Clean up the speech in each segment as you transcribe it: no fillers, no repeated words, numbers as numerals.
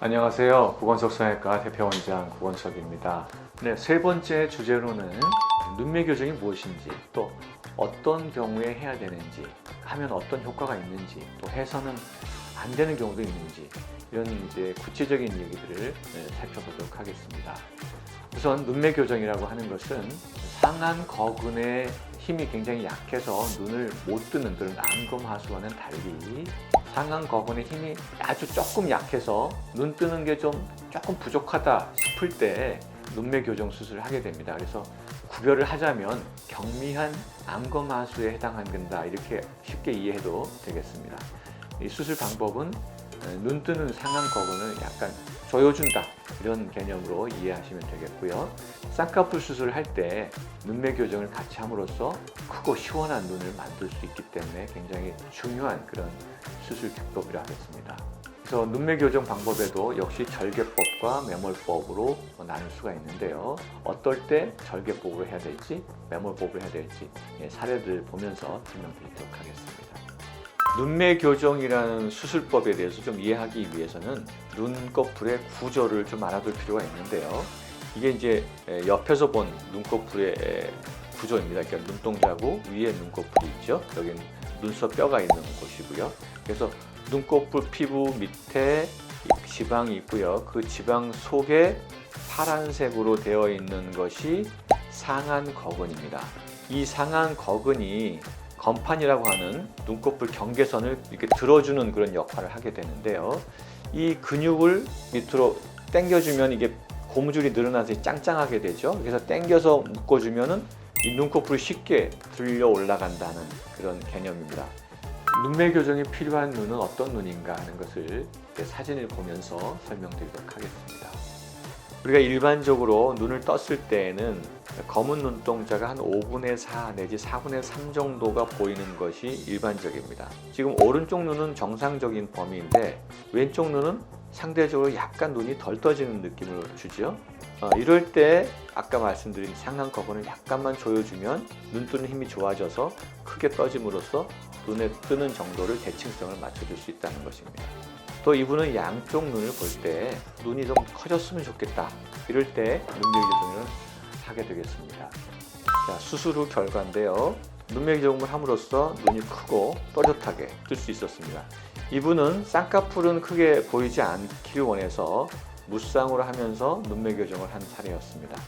안녕하세요. 구건석 성형외과 대표원장 구건석입니다. 네, 세 번째 주제로는 눈매 교정이 무엇인지, 또 어떤 경우에 해야 되는지, 하면 어떤 효과가 있는지, 또 해서는 안 되는 경우도 있는지, 이런 이제 구체적인 얘기들을 살펴보도록 하겠습니다. 우선 눈매 교정이라고 하는 것은 상안 거근의 힘이 굉장히 약해서 눈을 못 뜨는 그런 안검하수와는 달리 상안 거근의 힘이 아주 조금 약해서 눈 뜨는 게 조금 부족하다 싶을 때 눈매 교정 수술을 하게 됩니다. 그래서 구별을 하자면 경미한 안검하수에 해당한다, 이렇게 쉽게 이해해도 되겠습니다. 이 수술 방법은 눈 뜨는 상안 거근을 약간 조여준다, 이런 개념으로 이해하시면 되겠고요. 쌍꺼풀 수술을 할 때 눈매 교정을 같이 함으로써 크고 시원한 눈을 만들 수 있기 때문에 굉장히 중요한 그런 수술 기법이라 하겠습니다. 그래서 눈매 교정 방법에도 역시 절개법과 매몰법으로 나눌 수가 있는데요. 어떨 때 절개법으로 해야 될지 매몰법으로 해야 될지 사례들 보면서 설명드리도록 하겠습니다. 눈매 교정이라는 수술법에 대해서 좀 이해하기 위해서는 눈꺼풀의 구조를 좀 알아둘 필요가 있는데요. 이게 이제 옆에서 본 눈꺼풀의 구조입니다. 그러니까 눈동자고 위에 눈꺼풀이 있죠. 여기는 눈썹 뼈가 있는 곳이고요. 그래서 눈꺼풀 피부 밑에 지방이 있고요. 그 지방 속에 파란색으로 되어 있는 것이 상안 거근입니다. 이 상안 거근이 건판이라고 하는 눈꺼풀 경계선을 이렇게 들어주는 그런 역할을 하게 되는데요. 이 근육을 밑으로 당겨주면 이게 고무줄이 늘어나서 짱짱하게 되죠. 그래서 당겨서 묶어주면은 이 눈꺼풀이 쉽게 들려 올라간다는 그런 개념입니다. 눈매 교정이 필요한 눈은 어떤 눈인가 하는 것을 사진을 보면서 설명드리도록 하겠습니다. 우리가 일반적으로 눈을 떴을 때에는 검은 눈동자가 한 5분의 4 내지 4분의 3 정도가 보이는 것이 일반적입니다. 지금 오른쪽 눈은 정상적인 범위인데 왼쪽 눈은 상대적으로 약간 눈이 덜 떠지는 느낌을 주죠. 이럴 때 아까 말씀드린 상안 거근을 약간만 조여주면 눈 뜨는 힘이 좋아져서 크게 떠짐으로써 눈에 뜨는 정도를 대칭성을 맞춰줄 수 있다는 것입니다. 또 이분은 양쪽 눈을 볼 때 눈이 좀 커졌으면 좋겠다, 이럴 때 눈매 교정을 하게 되겠습니다. 자, 수술 후 결과인데요. 눈매 교정을 함으로써 눈이 크고 또렷하게 뜰 수 있었습니다. 이분은 쌍꺼풀은 크게 보이지 않기를 원해서 무쌍으로 하면서 눈매 교정을 한 사례였습니다.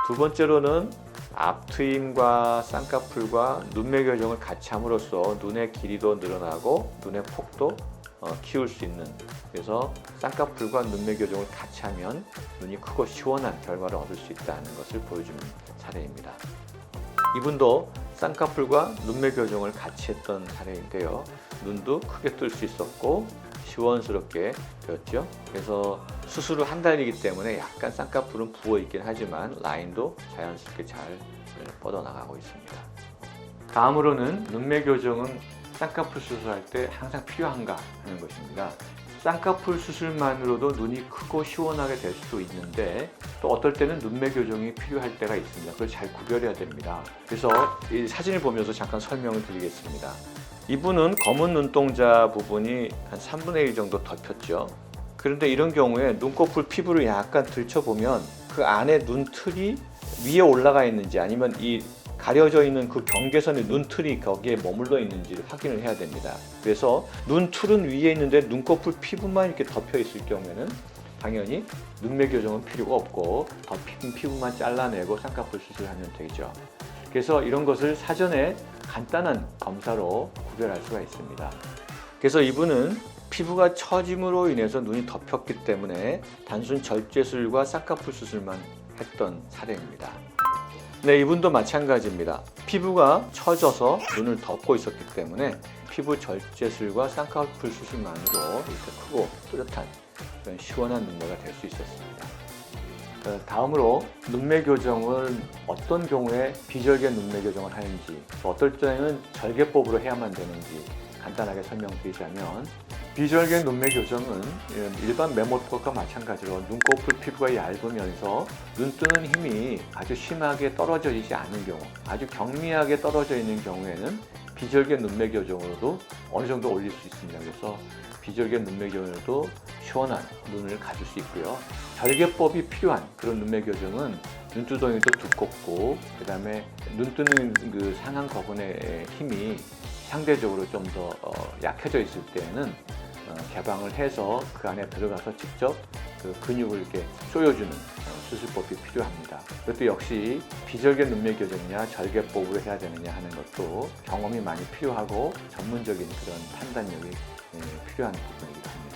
두 번째로는 앞트임과 쌍꺼풀과 눈매 교정을 같이 함으로써 눈의 길이도 늘어나고 눈의 폭도 키울 수 있는, 그래서 쌍꺼풀과 눈매 교정을 같이 하면 눈이 크고 시원한 결과를 얻을 수 있다는 것을 보여주는 사례입니다. 이분도 쌍꺼풀과 눈매 교정을 같이 했던 사례인데요. 눈도 크게 뜰 수 있었고 시원스럽게 되었죠. 그래서 수술 후 한 달이기 때문에 약간 쌍꺼풀은 부어 있긴 하지만 라인도 자연스럽게 잘 뻗어나가고 있습니다. 다음으로는 눈매 교정은 쌍꺼풀 수술할 때 항상 필요한가 하는 것입니다. 쌍꺼풀 수술만으로도 눈이 크고 시원하게 될 수도 있는데 또 어떨 때는 눈매 교정이 필요할 때가 있습니다. 그걸 잘 구별해야 됩니다. 그래서 이 사진을 보면서 잠깐 설명을 드리겠습니다. 이분은 검은 눈동자 부분이 한 3분의 1 정도 덮였죠. 그런데 이런 경우에 눈꺼풀 피부를 약간 들춰보면 그 안에 눈틀이 위에 올라가 있는지 아니면 이 가려져 있는 그 경계선의 눈틀이 거기에 머물러 있는지를 확인을 해야 됩니다. 그래서 눈틀은 위에 있는데 눈꺼풀 피부만 이렇게 덮여 있을 경우에는 당연히 눈매 교정은 필요가 없고 덮인 피부만 잘라내고 쌍꺼풀 수술하면 되죠. 그래서 이런 것을 사전에 간단한 검사로 구별할 수가 있습니다. 그래서 이분은 피부가 처짐으로 인해서 눈이 덮였기 때문에 단순 절제술과 쌍꺼풀 수술만 했던 사례입니다. 네, 이분도 마찬가지입니다. 피부가 처져서 눈을 덮고 있었기 때문에 피부 절제술과 쌍꺼풀 수술만으로 이렇게 크고 뚜렷한 그런 시원한 눈매가 될 수 있었습니다. 다음으로 눈매 교정을 어떤 경우에 비절개 눈매 교정을 하는지, 어떨 때는 절개법으로 해야만 되는지 간단하게 설명드리자면, 비절개 눈매 교정은 일반 매몰법과 마찬가지로 눈꺼풀 피부가 얇으면서 눈 뜨는 힘이 아주 심하게 떨어져 있지 않은 경우, 아주 경미하게 떨어져 있는 경우에는 비절개 눈매 교정으로도 어느 정도 올릴 수 있습니다. 그래서 비절개 눈매 교정으로도 시원한 눈을 가질 수 있고요. 절개법이 필요한 그런 눈매 교정은 눈두덩이도 두껍고 그다음에 눈 뜨는 그 상안 거근의 힘이 상대적으로 좀 더 약해져 있을 때에는 개방을 해서 그 안에 들어가서 직접 그 근육을 이렇게 조여주는 수술법이 필요합니다. 그것도 역시 비절개 눈매 교정이냐 절개법으로 해야 되느냐 하는 것도 경험이 많이 필요하고 전문적인 그런 판단력이 필요한 부분이기도 합니다.